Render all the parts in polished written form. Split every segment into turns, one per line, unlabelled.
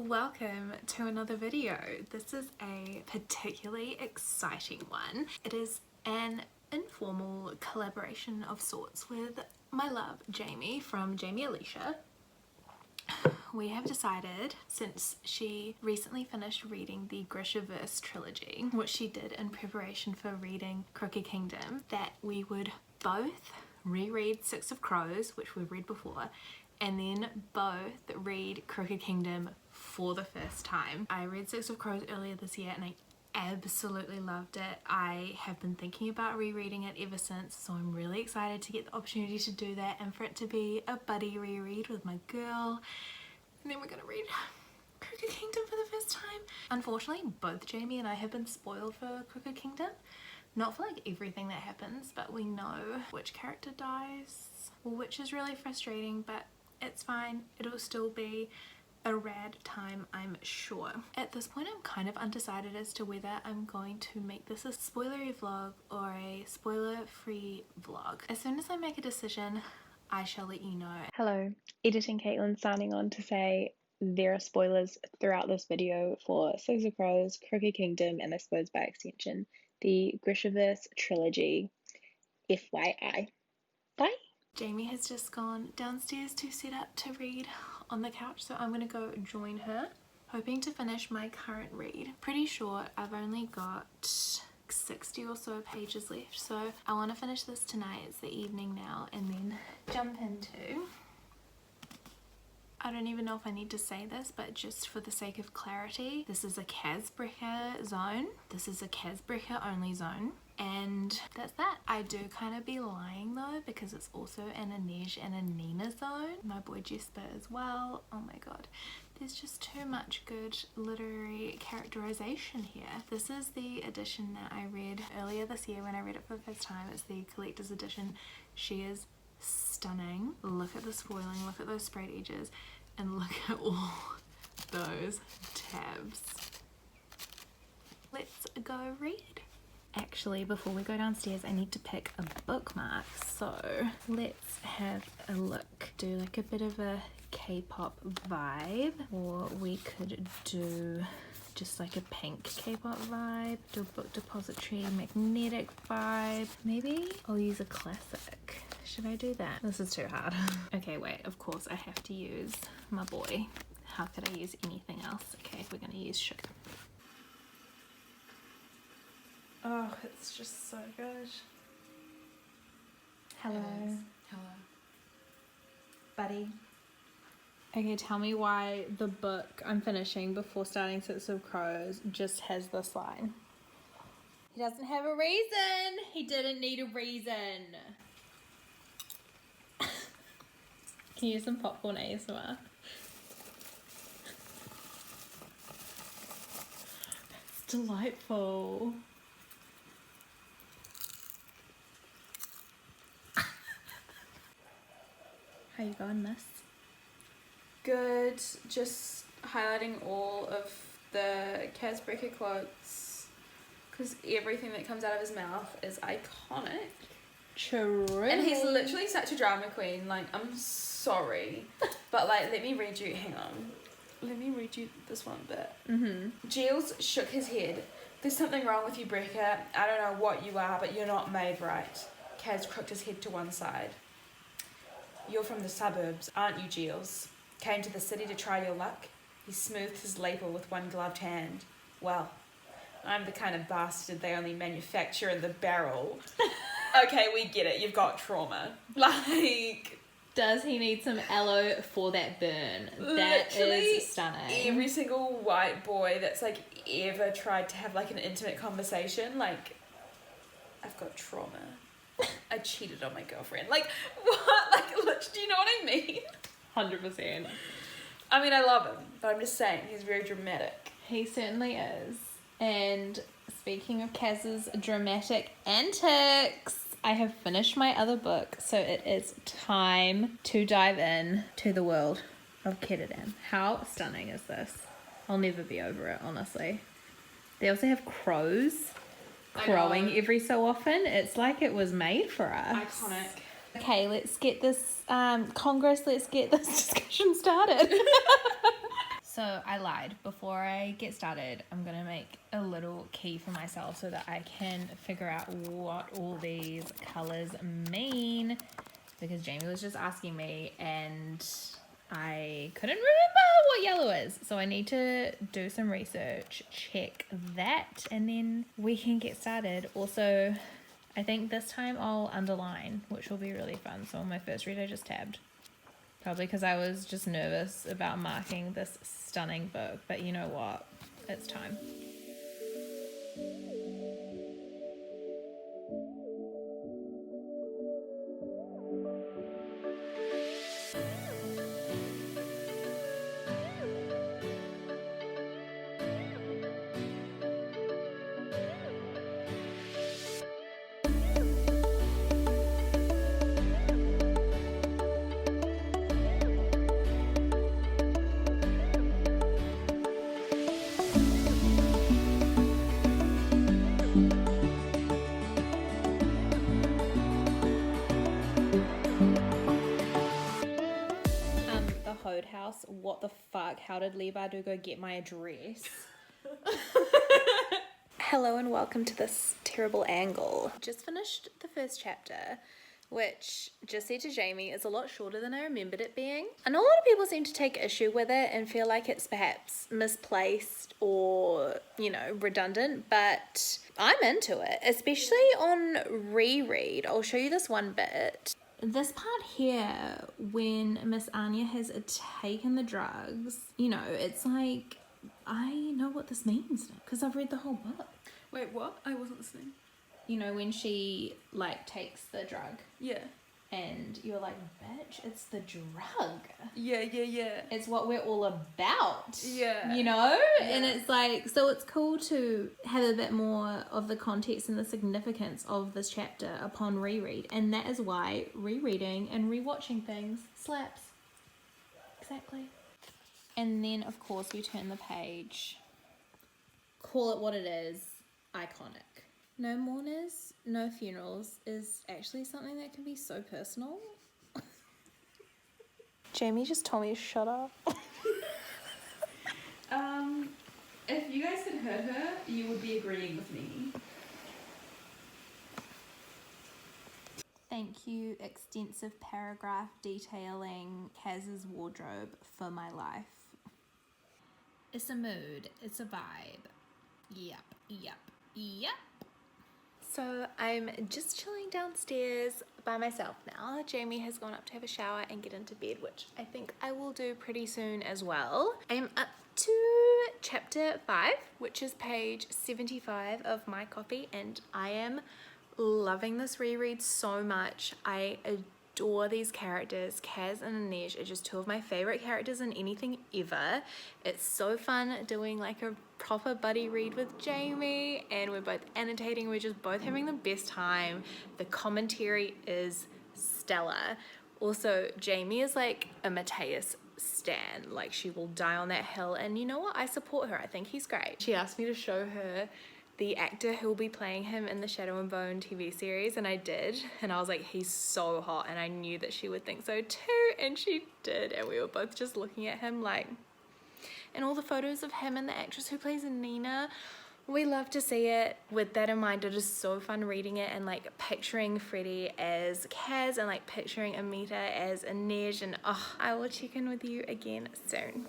Welcome to another video. This is a particularly exciting one. It is an informal collaboration of sorts with my love Jamie from Jamie Alicia. We have decided, since she recently finished reading the Grishaverse trilogy, which she did in preparation for reading Crooked Kingdom, that we would both reread Six of Crows, which we've read before, and then both read Crooked Kingdom for the first time. I read Six of Crows earlier this year and I absolutely loved it. I have been thinking about rereading it ever since, so I'm really excited to get the opportunity to do that and for it to be a buddy reread with my girl. And then we're gonna read Crooked Kingdom for the first time. Unfortunately, both Jamie and I have been spoiled for Crooked Kingdom. Not for like everything that happens, but we know which character dies, which is really frustrating, but it's fine. It'll still be a rad time, I'm sure. At this point, I'm kind of undecided as to whether I'm going to make this a spoilery vlog or a spoiler-free vlog. As soon as I make a decision, I shall let you know.
Hello, Editing Caitlin signing on to say there are spoilers throughout this video for Six of Crows, Crooked Kingdom, and I suppose by extension, the Grishaverse trilogy. FYI. Bye!
Jamie has just gone downstairs to set up to read on the couch, so I'm gonna go join her, hoping to finish my current read. Pretty sure I've only got 60 or so pages left, so I want to finish this tonight. It's the evening now, and then jump into, I don't even know if I need to say this, but just for the sake of clarity, this is a Casbreaker zone. This is a Casbreaker only zone. And that's that. I do kind of be lying though, because it's also an Enine and a Nina zone. My boy Jesper as well. Oh my god. There's just too much good literary characterization here. This is the edition that I read earlier this year when I read it for the first time. It's the collector's edition. She is stunning. Look at the spoiling, look at those sprayed edges, and look at all those tabs. Let's go read. Actually, before we go downstairs, I need to pick a bookmark, so let's have a look. Do like a bit of a K-pop vibe, or we could do just like a pink K-pop vibe, do a book depository magnetic vibe. Maybe I'll use a classic. Should I do that? This is too hard. Okay, wait, of course I have to use my boy. How could I use anything else? Okay, we're gonna use sugar. Oh, it's just so good. Hello.
Hello.
Buddy. Okay, tell me why the book I'm finishing before starting Six of Crows just has this line. He doesn't have a reason. He didn't need a reason. Can you use some popcorn ASMR? It's delightful. How you going, miss? Good. Just highlighting all of the Casbreaker quotes because everything that comes out of his mouth is iconic. True. And he's literally such a drama queen. Like, I'm sorry, but like, let me read you. Hang on. Let me read you this one bit. Giles shook his head. There's something wrong with you, Brecker. I don't know what you are, but you're not made right. Kaz crooked his head to one side. You're from the suburbs, aren't you, Giles? Came to the city to try your luck? He smoothed his label with one gloved hand. Well, I'm the kind of bastard they only manufacture in the barrel. Okay, we get it. You've got trauma. Like,
Does he need some aloe for that burn? That is stunning.
Every single white boy that's like ever tried to have like an intimate conversation, like, I've got trauma. I cheated on my girlfriend. Like, what? Like, do you know what I mean?
100%.
I mean, I love him, but I'm just saying, he's very dramatic.
He certainly is. And speaking of Kaz's dramatic antics, I have finished my other book, so it is time to dive in to the world of Caitlin. How stunning is this? I'll never be over it, honestly. They also have crows crowing every so often. It's like it was made for us.
Iconic.
Okay, let's get this let's get this discussion started. So I lied. Before I get started, I'm going to make a little key for myself so that I can figure out what all these colours mean. Because Jamie was just asking me and I couldn't remember what yellow is. So I need to do some research, check that, and then we can get started. Also, I think this time I'll underline, which will be really fun. So on my first read, I just tabbed. Probably because I was just nervous about marking this stunning book. But you know what? It's time. House. What the fuck? How did Levi do go get my address? Hello and welcome to this terrible angle. Just finished the first chapter, which, just said to Jamie, is a lot shorter than I remembered it being. I know a lot of people seem to take issue with it and feel like it's perhaps misplaced or, you know, redundant, but I'm into it, especially on reread. I'll show you this one bit. This part here, when Miss Anya has taken the drugs, you know, it's like, I know what this means because I've read the whole book.
Wait, what? I wasn't listening.
You know, when she, like, takes the drug.
Yeah.
And you're like, bitch, it's the drug.
Yeah.
It's what we're all about.
Yeah.
You know?
Yeah.
And it's like, so it's cool to have a bit more of the context and the significance of this chapter upon reread. And that is why rereading and rewatching things slaps. Exactly. And then, of course, we turn the page. Call it what it is. Iconic. No mourners, no funerals is actually something that can be so personal. Jamie just told me to shut up.
If you guys could hurt her, you would be agreeing with me.
Thank you, extensive paragraph detailing Kaz's wardrobe for my life. It's a mood, it's a vibe. Yep. So I'm just chilling downstairs by myself now. Jamie has gone up to have a shower and get into bed, which I think I will do pretty soon as well. I'm up to chapter 5, which is page 75 of my copy, and I am loving this reread so much. I adore these characters. Kaz and Enine are just two of my favorite characters in anything ever. It's so fun doing like a proper buddy read with Jamie, and we're both annotating. We're just both having the best time. The commentary is stellar. Also, Jamie is like a Mateus stan. Like, she will die on that hill, and you know what? I support her. I think he's great. She asked me to show her the actor who will be playing him in the Shadow and Bone TV series, and I did, and I was like, he's so hot, and I knew that she would think so too, and she did, and we were both just looking at him like, and all the photos of him and the actress who plays Nina, we love to see it. With that in mind, it is so fun reading it and like picturing Freddie as Kaz and like picturing Amita as Inej, and I will check in with you again soon.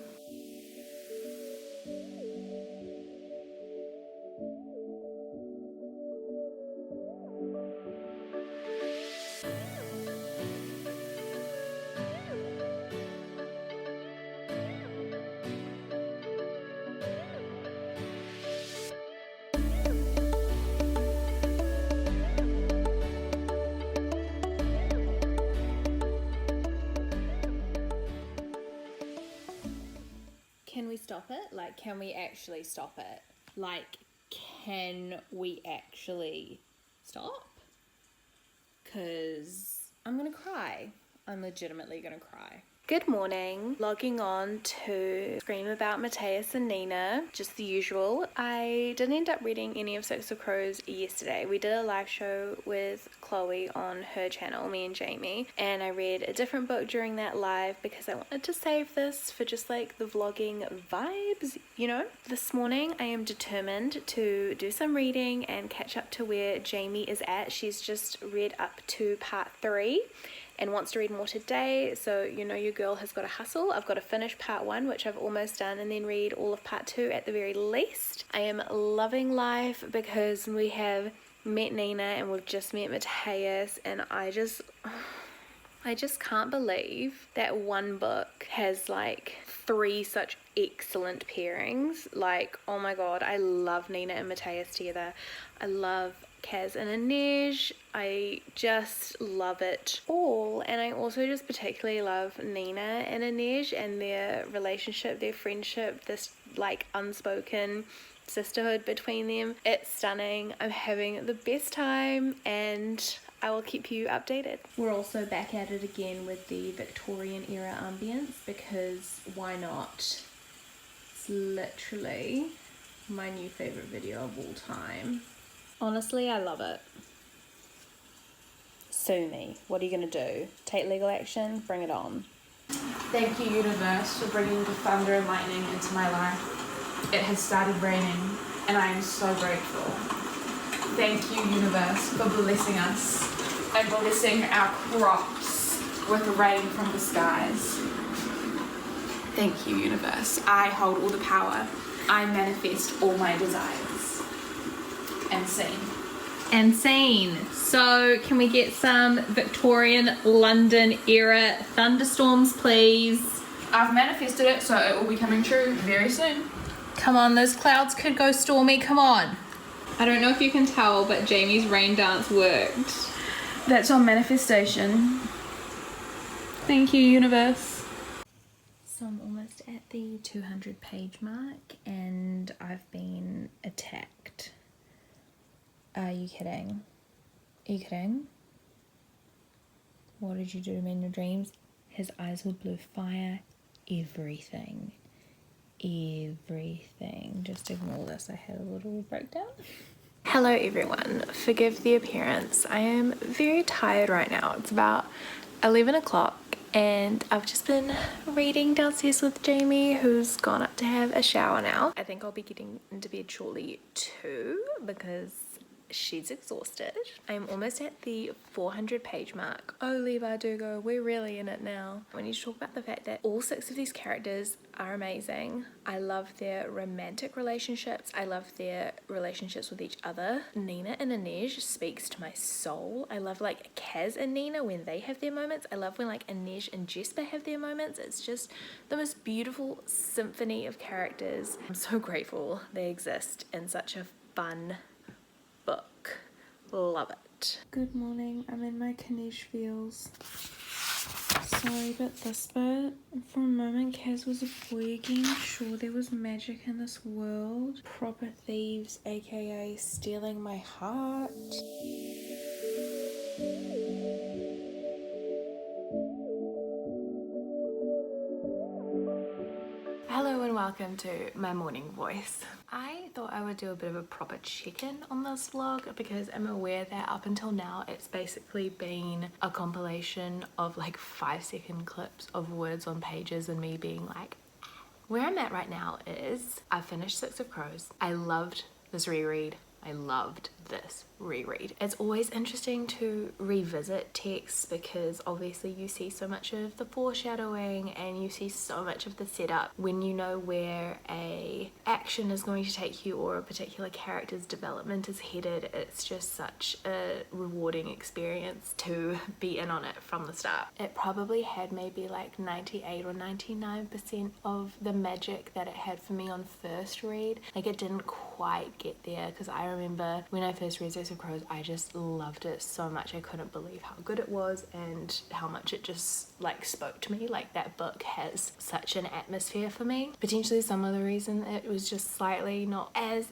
Can we stop it? Like, can we actually stop it? Like, can we actually stop? Because I'm gonna cry. I'm legitimately gonna cry.
Good morning. Logging on to scream about Mateus and Nina, just the usual. I didn't end up reading any of Six of Crows yesterday. We did a live show with Chloe on her channel, me and Jamie, and I read a different book during that live because I wanted to save this for just like the vlogging vibes, you know? This morning I am determined to do some reading and catch up to where Jamie is at. She's just read up to part 3 and wants to read more today, so you know your girl has got to hustle. I've got to finish part 1, which I've almost done, and then read all of part 2 at the very least. I am loving life because we have met Nina and we've just met Mateus, and I just can't believe that one book has like 3 such excellent pairings. Like, oh my god, I love Nina and Mateus together. I love Kaz and Inej. I just love it all, and I also just particularly love Nina and Inej and their relationship, their friendship, this like unspoken sisterhood between them. It's stunning. I'm having the best time and I will keep you updated.
We're also back at it again with the Victorian era ambience because why not? It's literally my new favorite video of all time. Honestly, I love it. Sue me. What are you going to do? Take legal action? Bring it on.
Thank you, universe, for bringing the thunder and lightning into my life. It has started raining, and I am so grateful. Thank you, universe, for blessing us and blessing our crops with rain from the skies. Thank you, universe. I hold all the power. I manifest all my desires. And scene.
And scene. So, can we get some Victorian London era thunderstorms, please?
I've manifested it, so it will be coming true very soon.
Come on, those clouds could go stormy. Come on. I don't know if you can tell, but Jamie's rain dance worked.
That's on manifestation. Thank you, universe.
So I'm almost at the 200 page mark and I've been attacked. Are you kidding? Are you kidding? What did you do to me in your dreams? His eyes were blue fire. Everything. Everything. Just ignore this. I had a little breakdown.
Hello everyone. Forgive the appearance. I am very tired right now. It's about 11 o'clock and I've just been reading downstairs with Jamie, who's gone up to have a shower now. I think I'll be getting into bed shortly too because she's exhausted. I'm almost at the 400 page mark. Oh, Levi Dugo, we're really in it now. We need to talk about the fact that all 6 of these characters are amazing. I love their romantic relationships. I love their relationships with each other. Nina and Inej speaks to my soul. I love like Kaz and Nina when they have their moments. I love when like Inej and Jesper have their moments. It's just the most beautiful symphony of characters. I'm so grateful they exist in such a fun book. Love it.
Good morning. I'm in my Kanish feels. Sorry about this bit. For a moment, Kaz was a boy again. Sure, there was magic in this world. Proper thieves, aka stealing my heart.
Hello and welcome to my morning voice. I thought I would do a bit of a proper check-in on this vlog because I'm aware that up until now it's basically been a compilation of like 5-second clips of words on pages and me being like, where I'm at right now is I finished Six of Crows. I loved this reread. I loved this reread. It's always interesting to revisit texts because obviously you see so much of the foreshadowing and you see so much of the setup. When you know where a action is going to take you or a particular character's development is headed, it's just such a rewarding experience to be in on it from the start. It probably had maybe like 98 or 99% of the magic that it had for me on first read. Like it didn't quite get there, because I remember when I first read Sex of Crows, I just loved it so much. I couldn't believe how good it was and how much it just like spoke to me. Like that book has such an atmosphere for me. Potentially some of the reason it was just slightly not as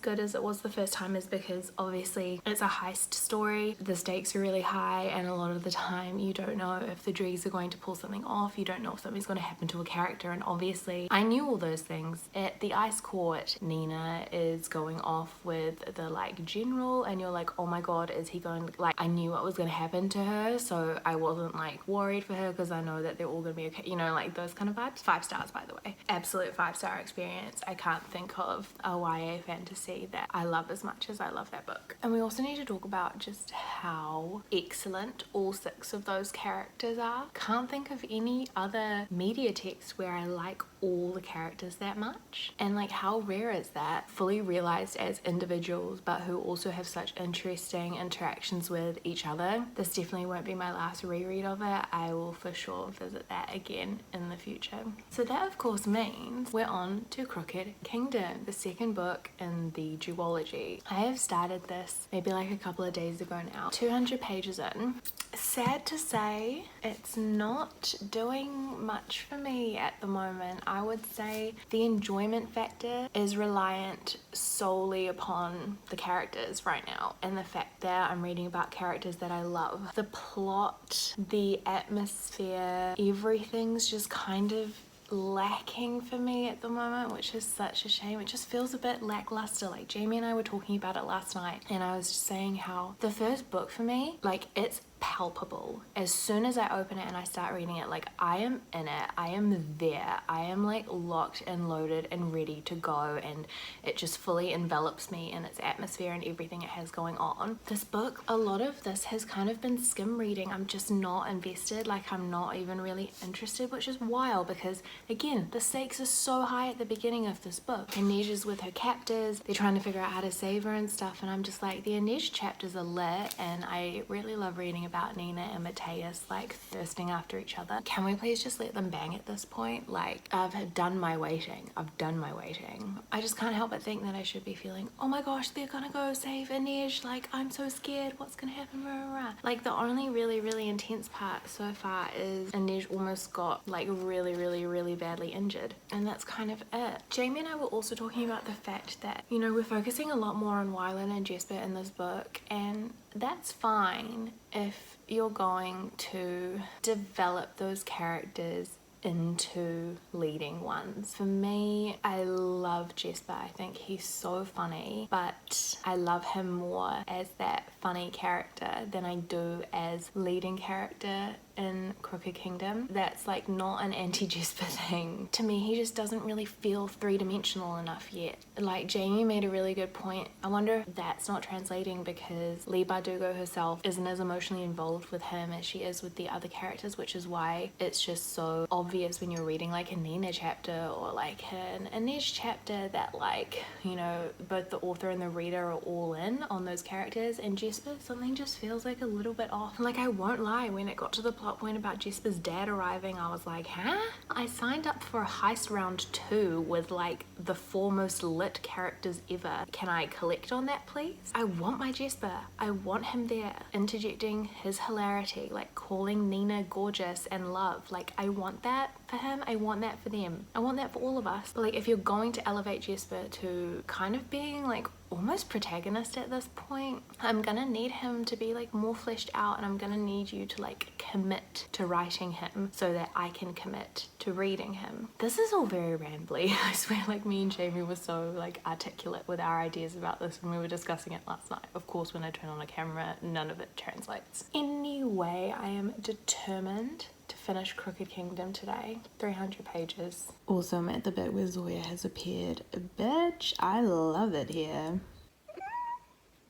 good as it was the first time is because obviously it's a heist story. The stakes are really high, and a lot of the time you don't know if the Drees are going to pull something off. You don't know if something's going to happen to a character, and obviously I knew all those things. At the ice court, Nina is going off with the like general, and you're like, oh my god, is he going, like, I knew what was going to happen to her, so I wasn't like worried for her because I know that they're all going to be okay, you know, like those kind of vibes. 5 stars, by the way. Absolute 5-star experience. I can't think of a YA fantasy that I love as much as I love that book. And we also need to talk about just how excellent all 6 of those characters are. Can't think of any other media text where I like all the characters that much, and like how rare is that, fully realized as individuals but who also have such interesting interactions with each other. This definitely won't be my last reread of it. I will for sure visit that again in the future. So that of course means we're on to Crooked Kingdom, the second book in the duology. I have started this maybe like a couple of days ago now, 200 pages in. Sad to say, it's not doing much for me at the moment. I would say the enjoyment factor is reliant solely upon the characters right now, and the fact that I'm reading about characters that I love. The plot, the atmosphere, everything's just kind of lacking for me at the moment, which is such a shame. It just feels a bit lackluster. Like Jamie and I were talking about it last night, and I was just saying how the first book for me, like, it's palpable. As soon as I open it and I start reading it, like, I am in it, I am there, I am like locked and loaded and ready to go, and it just fully envelops me in its atmosphere and everything it has going on. This book, a lot of this has kind of been skim reading. I'm just not invested, like I'm not even really interested, which is wild because again, the stakes are so high at the beginning of this book. Inej is with her captors, they're trying to figure out how to save her and stuff, and I'm just like, the Inej chapters are lit, and I really love reading about Nina and Matthias like thirsting after each other. Can we please just let them bang at this point? Like, I've done my waiting. I just can't help but think that I should be feeling, oh my gosh, they're gonna go save Inej, like I'm so scared, what's gonna happen, rah, rah, rah. Like the only really intense part so far is Inej almost got like really badly injured, and that's kind of it. Jamie and I were also talking about the fact that, you know, we're focusing a lot more on Wylan and Jesper in this book, and that's fine if you're going to develop those characters into leading ones. For me, I love Jesper. I think he's so funny, but I love him more as that funny character than I do as leading character in Crooked Kingdom. That's like not an anti-Jesper thing. To me, he just doesn't really feel three-dimensional enough yet. Like Jamie made a really good point. I wonder if that's not translating because Leigh Bardugo herself isn't as emotionally involved with him as she is with the other characters, which is why it's just so obvious when you're reading like a Nina chapter or like an Inej chapter that, like, you know, both the author and the reader are all in on those characters, and Jesper, something just feels like a little bit off. Like, I won't lie, when it got to the plot point about Jesper's dad arriving, I was like, huh? I signed up for a heist round 2 with like the 4 most lit characters ever. Can I collect on that, please? I want my Jesper. I want him there, interjecting his hilarity, like calling Nina gorgeous and love. Like, I want that for him. I want that for them. I want that for all of us. But like, if you're going to elevate Jesper to kind of being like almost protagonist at this point, I'm gonna need him to be like more fleshed out, and I'm gonna need you to like commit to writing him so that I can commit to reading him. This is all very rambly. I swear, like, me and Jamie were so like articulate with our ideas about this when we were discussing it last night. Of course, when I turn on a camera, none of it translates. Anyway, I am determined to finish Crooked Kingdom today. 300 pages. Also, I'm at the bit where Zoya has appeared. Bitch, I love it here.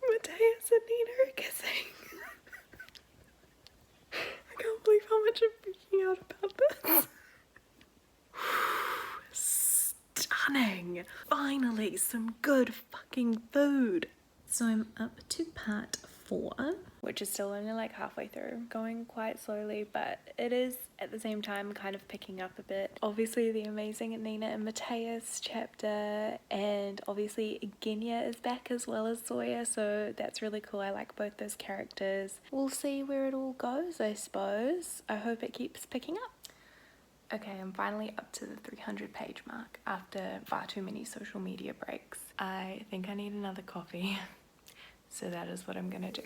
Matthias and Nina are kissing. I can't believe how much I'm freaking out about this. Stunning. Finally, some good fucking food. So I'm up to part
4, which is still only like halfway through, going quite slowly, but it is at the same time kind of picking up a bit. Obviously the amazing Enine and Mateus chapter, and obviously Genya is back as well as Zoya, so that's really cool. I like both those characters. We'll see where it all goes, I suppose. I hope it keeps picking up. Okay, I'm finally up to the 300 page mark after far too many social media breaks. I think I need another coffee, so that is what I'm gonna do.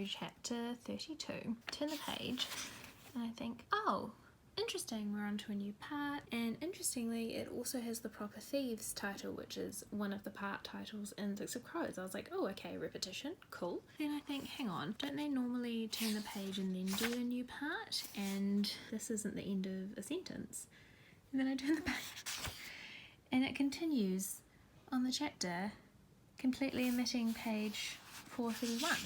Chapter 32. Turn the page and I think, oh, interesting, we're on to a new part. And interestingly, it also has the Proper Thieves title, which is one of the part titles in Six of Crows. I was like, oh, okay, repetition, cool. Then I think, hang on, don't they normally turn the page and then do a new part? And this isn't the end of a sentence. And then I turn the page and it continues on the chapter, completely omitting page 431.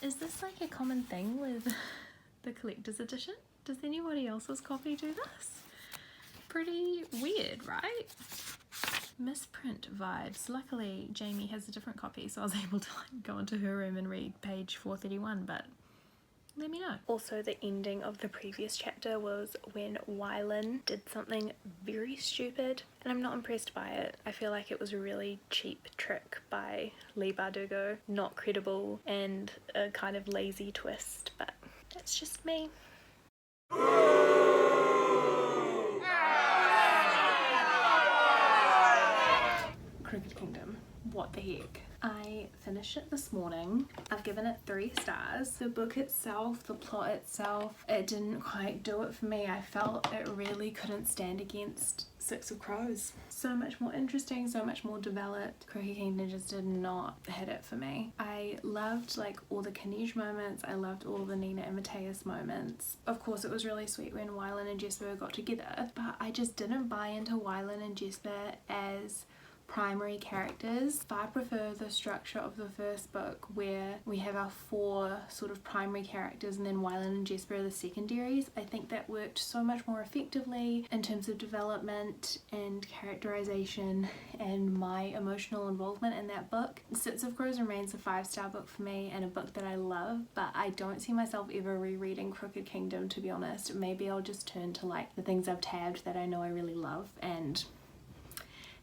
Is this like a common thing with the collector's edition? Does anybody else's copy do this? Pretty weird, right? Misprint vibes. Luckily, Jamie has a different copy, so I was able to like go into her room and read page 431, but let me know. Also, the ending of the previous chapter was when Wylan did something very stupid, and I'm not impressed by it. I feel like it was a really cheap trick by Leigh Bardugo, not credible, and a kind of lazy twist, but that's just me. Crooked Kingdom. What the heck? I finished it this morning. I've given it 3 stars. The book itself, the plot itself, it didn't quite do it for me. I felt it really couldn't stand against Six of Crows. So much more interesting, so much more developed. Crooked Kingdom just did not hit it for me. I loved like all the Kanish moments. I loved all the Nina and Mateus moments. Of course, it was really sweet when Wylan and Jesper got together, but I just didn't buy into Wylan and Jesper as primary characters. I prefer the structure of the first book where we have our 4 sort of primary characters and then Wylan and Jesper are the secondaries. I think that worked so much more effectively in terms of development and characterization and my emotional involvement in that book. Six of Crows remains a 5-star book for me and a book that I love, but I don't see myself ever rereading Crooked Kingdom, to be honest. Maybe I'll just turn to like the things I've tabbed that I know I really love, and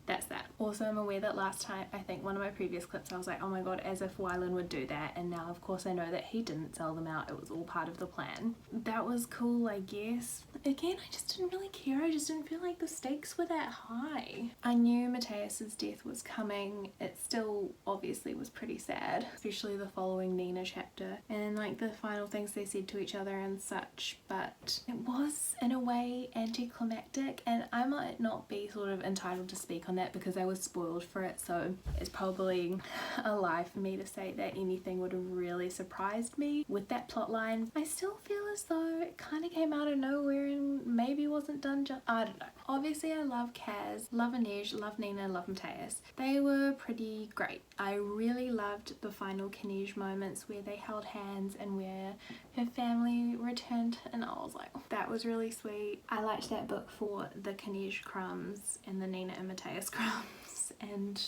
that's that. Also, I'm aware that last time, I think one of my previous clips, I was like, oh my god, as if Wylan would do that, and now of course I know that he didn't sell them out. It was all part of the plan. That was cool, I guess. Again, I just didn't really care. I just didn't feel like the stakes were that high. I knew Mateus's death was coming. It still obviously was pretty sad, especially the following Nina chapter and like the final things they said to each other and such, but it was in a way anticlimactic, and I might not be sort of entitled to speak on that because I was spoiled for it, so it's probably a lie for me to say that anything would have really surprised me with that plot line. I still feel as though it kind of came out of nowhere and maybe wasn't done just, I don't know. Obviously I love Kaz, love Inej, love Nina, love Mateus. They were pretty great. I really loved the final Kanish moments where they held hands and where her family returned, and I was like, oh, that was really sweet. I liked that book for the Kanish crumbs and the Nina and Mateus crumbs, and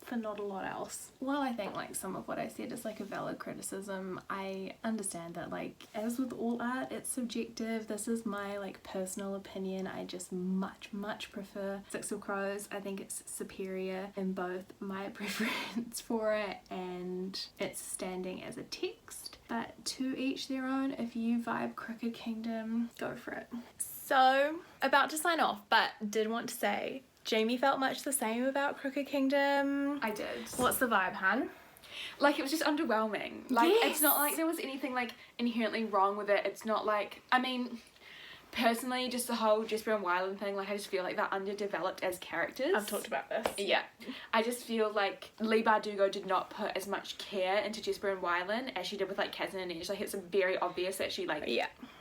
for not a lot else. While I think like some of what I said is like a valid criticism, I understand that like as with all art, it's subjective. This is my like personal opinion. I just much prefer Six of Crows. I think it's superior in both my preference for it and its standing as a text, but to each their own. If you vibe Crooked Kingdom, go for it. So, about to sign off, but did want to say Jamie felt much the same about Crooked Kingdom.
I did.
What's the vibe, hun?
Like, it was just underwhelming. Like, it's not
Yes.
like there was anything, like, inherently wrong with it. It's not like, I mean, personally, just the whole Jesper and Wylan thing, like, I just feel like they're underdeveloped as characters.
I've talked about this.
Yeah. I just feel like Leigh Bardugo did not put as much care into Jesper and Wylan as she did with, like, Kaz and Inej. Like, it's very obvious that she, like,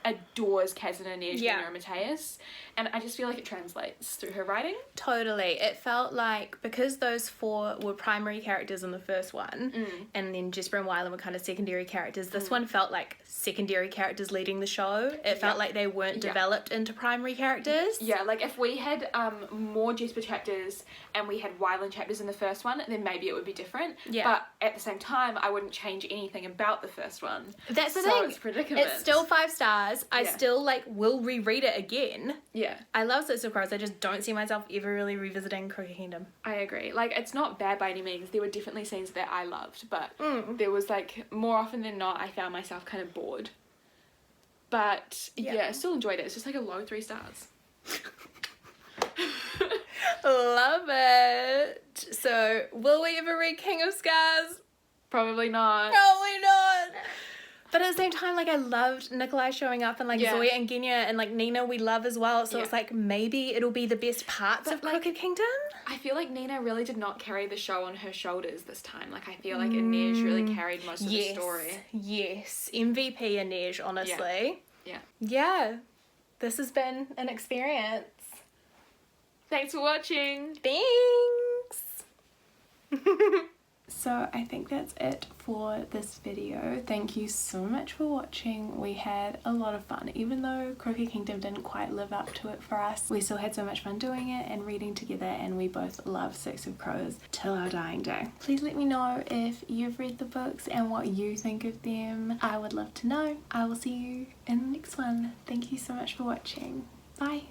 adores Kaz and Inej and Mateus. And I just feel like it translates through her writing.
Totally. It felt like, because those four were primary characters in the first one, and then Jesper and Wylan were kind of secondary characters, this one felt like secondary characters leading the show. It felt like they weren't developed into primary characters.
Yeah, like, if we had more Jesper chapters and we had Wylan chapters in the first one, then maybe it would be different.
Yeah.
But at the same time, I wouldn't change anything about the first one.
That's the
so
thing.
it's predicament.
It's still 5 stars. I
Yeah.
still, like, will reread it again.
Yeah.
I love Six of Crows. I just don't see myself ever really revisiting Crooked Kingdom.
I agree. Like, it's not bad by any means. There were definitely scenes that I loved, but there was, like, more often than not, I found myself kind of bored. But, yeah, I still enjoyed it. It's just, like, a low 3 stars.
Love it. So, will we ever read King of Scars?
Probably not.
Probably not. But at the same time, like, I loved Nikolai showing up, and, like, Zoya and Genya and, like, Nina we love as well. So it's like, maybe it'll be the best parts of Crooked Kingdom.
I feel like Nina really did not carry the show on her shoulders this time. Like, I feel like Inej really carried most of the story.
Yes. MVP Inej, honestly.
Yeah.
Yeah. This has been an experience.
Thanks for watching.
Thanks. So I think that's it for this video. Thank you so much for watching. We had a lot of fun. Even though Crooked Kingdom didn't quite live up to it for us, we still had so much fun doing it and reading together, and we both love Six of Crows till our dying day. Please let me know if you've read the books and what you think of them. I would love to know. I will see you in the next one. Thank you so much for watching. Bye.